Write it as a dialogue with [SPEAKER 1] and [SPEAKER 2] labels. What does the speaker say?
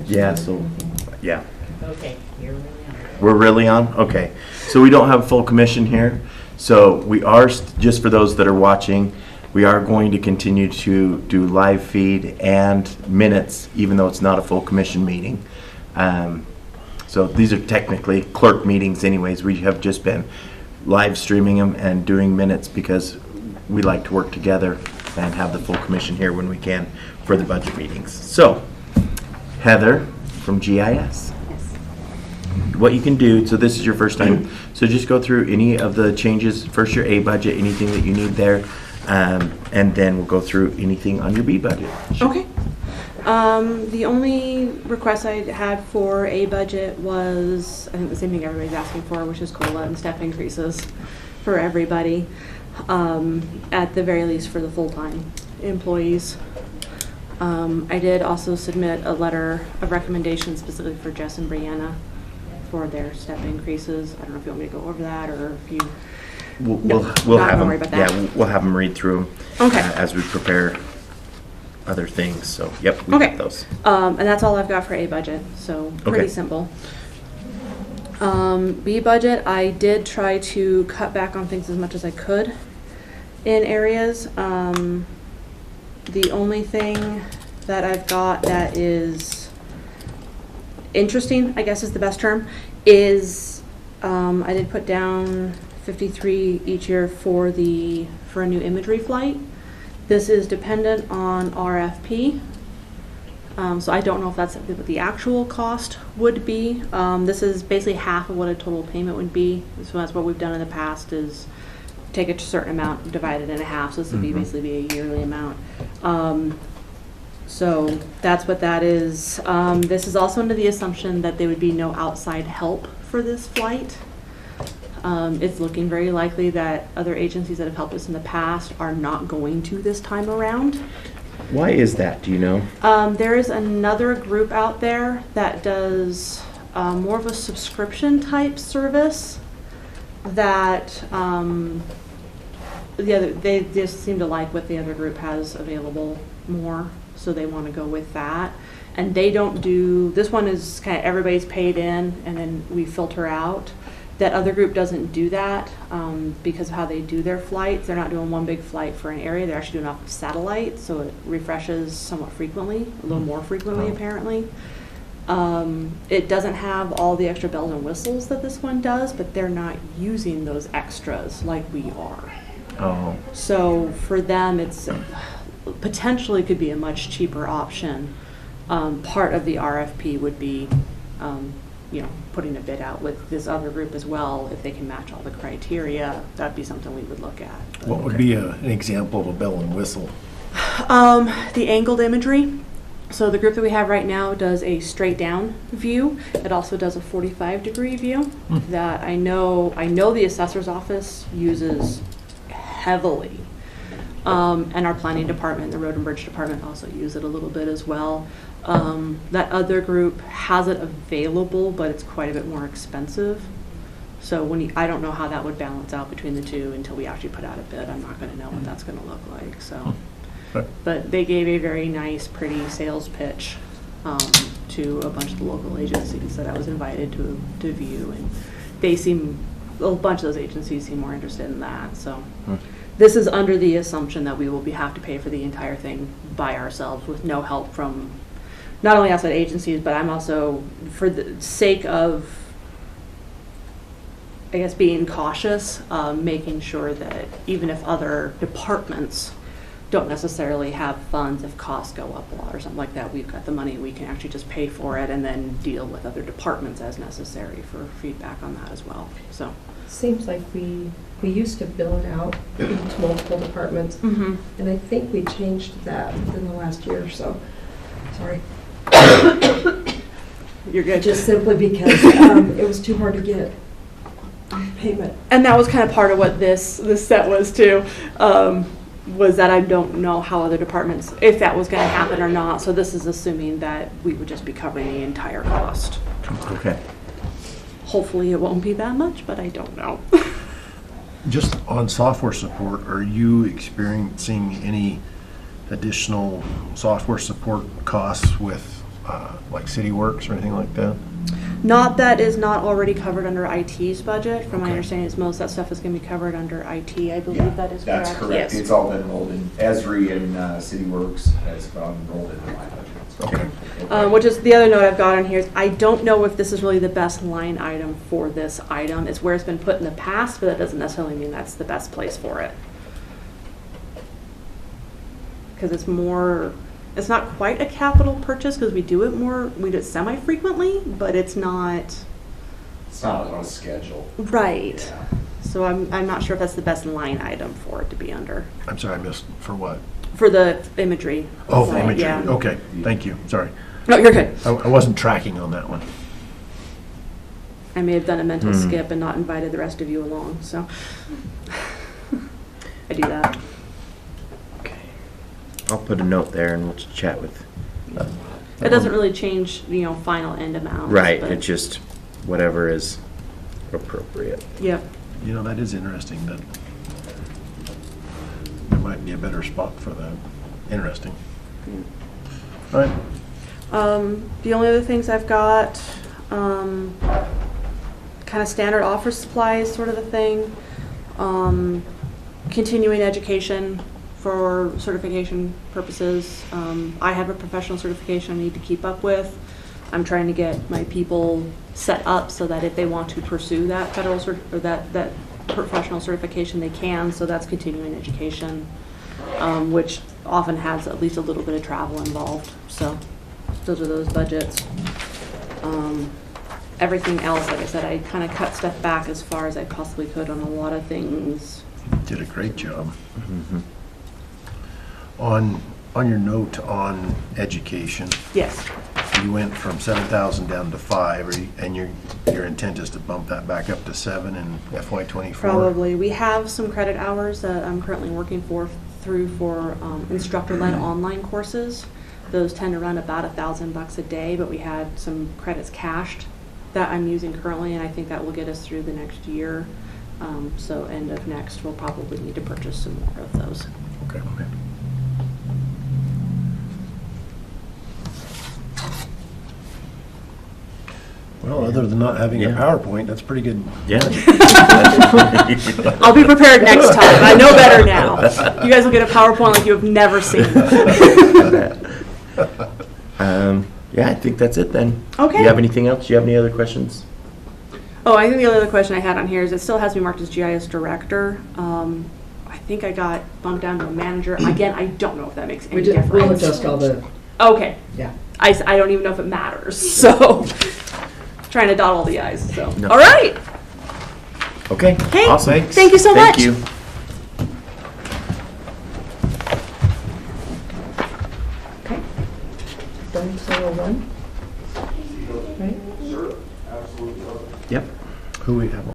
[SPEAKER 1] commission.
[SPEAKER 2] Yeah, so, yeah.
[SPEAKER 3] Okay, you're really on.
[SPEAKER 2] We're really on? Okay. So we don't have a full commission here. So we are, just for those that are watching, we are going to continue to do live feed and minutes, even though it's not a full commission meeting. So these are technically clerk meetings anyways. We have just been live streaming them and doing minutes because we like to work together and have the full commission here when we can for the budget meetings. So, Heather from GIS. What you can do, so this is your first time, so just go through any of the changes, first your A budget, anything that you need there, and then we'll go through anything on your B budget.
[SPEAKER 4] Okay. The only request I had for a budget was, I think the same thing everybody's asking for, which is COLA and step increases for everybody, at the very least for the full-time employees. I did also submit a letter of recommendation specifically for Jess and Brianna for their step increases. I don't know if you want me to go over that or if you...
[SPEAKER 2] We'll
[SPEAKER 4] not
[SPEAKER 2] have them,
[SPEAKER 4] worry about that.
[SPEAKER 2] yeah, we'll have them read through them
[SPEAKER 4] Okay.
[SPEAKER 2] as we prepare other things. So, yep, we got those.
[SPEAKER 4] And that's all I've got for A budget, so pretty
[SPEAKER 2] Okay.
[SPEAKER 4] simple. B budget, I did try to cut back on things as much as I could in areas. The only thing that I've got that is interesting, I guess is the best term, is I did put down 53 each year for a new imagery flight. This is dependent on RFP. So I don't know if that's what the actual cost would be. This is basically half of what a total payment would be. So that's what we've done in the past is take a certain amount, divide it in half. So this would be basically be a yearly amount. So that's what that is. This is also under the assumption that there would be no outside help for this flight. It's looking very likely that other agencies that have helped us in the past are not going to this time around.
[SPEAKER 2] Why is that, do you know?
[SPEAKER 4] There is another group out there that does more of a subscription type service that they just seem to like what the other group has available more, so they want to go with that. And they don't do, this one is kind of everybody's paid in and then we filter out. That other group doesn't do that because of how they do their flights. They're not doing one big flight for an area. They're actually doing off of satellite, so it refreshes somewhat frequently, a little more frequently apparently. It doesn't have all the extra bells and whistles that this one does, but they're not using those extras like we are.
[SPEAKER 2] Oh.
[SPEAKER 4] So for them, it's potentially could be a much cheaper option. Part of the RFP would be putting a bid out with this other group as well. If they can match all the criteria, that'd be something we would look at. But
[SPEAKER 5] what would be an example of a bell and whistle?
[SPEAKER 4] The angled imagery. So the group that we have right now does a straight down view. It also does a 45-degree view that I know the assessor's office uses heavily. And our planning department, the road and bridge department also use it a little bit as well. That other group has it available, but it's quite a bit more expensive. So I don't know how that would balance out between the two until we actually put out a bid. I'm not going to know what that's going to look like. So, but they gave a very nice, pretty sales pitch to a bunch of the local agencies that I was invited to view, and a bunch of those agencies seem more interested in that. So. This is under the assumption that we will have to pay for the entire thing by ourselves with no help from not only outside agencies, but I'm also, for the sake of, I guess, being cautious, making sure that even if other departments don't necessarily have funds, if costs go up a lot or something like that, we've got the money, we can actually just pay for it and then deal with other departments as necessary for feedback on that as well. So.
[SPEAKER 1] Seems like we used to bill it out to multiple departments, and I think we changed that within the last year or so. Sorry.
[SPEAKER 4] You're good.
[SPEAKER 1] Just simply because it was too hard to get payment.
[SPEAKER 4] And that was kind of part of what this set was too, was that I don't know how other departments, if that was going to happen or not. So this is assuming that we would just be covering the entire cost.
[SPEAKER 2] Okay.
[SPEAKER 4] Hopefully it won't be that much, but I don't know.
[SPEAKER 5] Just on software support, are you experiencing any additional software support costs with like City Works or anything like that?
[SPEAKER 4] Not that is not already covered under IT's budget. From my
[SPEAKER 5] Okay.
[SPEAKER 4] understanding, is most of that stuff is going to be covered under IT. I
[SPEAKER 6] Yeah,
[SPEAKER 4] believe that is correct.
[SPEAKER 6] that's correct.
[SPEAKER 4] Yes.
[SPEAKER 6] It's all been enrolled in, Esri and City Works has been enrolled into my budget.
[SPEAKER 5] Okay.
[SPEAKER 4] Which is the other note I've got on here is I don't know if this is really the best line item for this item. It's where it's been put in the past, but that doesn't necessarily mean that's the best place for it. Because it's more, it's not quite a capital purchase because we do it semi-frequently, but it's not.
[SPEAKER 6] It's not on a schedule.
[SPEAKER 4] Right.
[SPEAKER 6] Yeah.
[SPEAKER 4] So I'm not sure if that's the best line item for it to be under.
[SPEAKER 5] I'm sorry, I missed, for what?
[SPEAKER 4] For the imagery.
[SPEAKER 5] Oh,
[SPEAKER 4] So,
[SPEAKER 5] imagery,
[SPEAKER 4] yeah.
[SPEAKER 5] okay, thank you, sorry.
[SPEAKER 4] No, you're good.
[SPEAKER 5] I wasn't tracking on that one.
[SPEAKER 4] I may have done a mental
[SPEAKER 2] Hmm.
[SPEAKER 4] skip and not invited the rest of you along, so. I do that.
[SPEAKER 2] Okay. I'll put a note there and we'll chat with.
[SPEAKER 4] It doesn't really change, final end amount.
[SPEAKER 2] Right,
[SPEAKER 4] but-
[SPEAKER 2] it's just whatever is appropriate.
[SPEAKER 4] Yep.
[SPEAKER 5] That is interesting, that there might be a better spot for that. Interesting. All right,
[SPEAKER 4] The only other things I've got, kind of standard office supplies sort of a thing. Continuing education for certification purposes. I have a professional certification I need to keep up with. I'm trying to get my people set up so that if they want to pursue that federal or that professional certification, they can. So that's continuing education, which often has at least a little bit of travel involved. So those are those budgets. Everything else, like I said, I kind of cut stuff back as far as I possibly could on a lot of things.
[SPEAKER 5] did a great job.
[SPEAKER 2] Mhm.
[SPEAKER 5] On your note on education,
[SPEAKER 4] Yes.
[SPEAKER 5] you went from 7,000 down to 5, and your intent is to bump that back up to 7 in FY24?
[SPEAKER 4] Probably. We have some credit hours that I'm currently working for instructor-led online courses. Those tend to run about $1,000 a day, but we had some credits cached that I'm using currently, and I think that will get us through the next year. So end of next, we'll probably need to purchase some more of those.
[SPEAKER 5] Okay. Well, other than not having a
[SPEAKER 2] Yeah.
[SPEAKER 5] PowerPoint, that's pretty good.
[SPEAKER 2] Yeah.
[SPEAKER 4] I'll be prepared next time. I know better now. You guys will get a PowerPoint like you have never seen.
[SPEAKER 2] Yeah, I think that's it then.
[SPEAKER 4] Okay.
[SPEAKER 2] Do you have anything else? Do you have any other questions?
[SPEAKER 4] Oh, I think the other question I had on here is it still has to be marked as GIS director. I think I got bumped down to a manager. Again, I don't know if that makes any
[SPEAKER 1] We'll
[SPEAKER 4] difference.
[SPEAKER 1] adjust all the,
[SPEAKER 4] Okay.
[SPEAKER 1] yeah.
[SPEAKER 4] I don't even know if it matters. So, trying to dot all the i's. So,
[SPEAKER 2] No.
[SPEAKER 4] all right.
[SPEAKER 2] Okay,
[SPEAKER 4] Hey,
[SPEAKER 2] awesome.
[SPEAKER 4] thank you so much.
[SPEAKER 2] Thank you.
[SPEAKER 1] Okay. Done, so we're done? Right?
[SPEAKER 2] Yep.
[SPEAKER 5] Who we have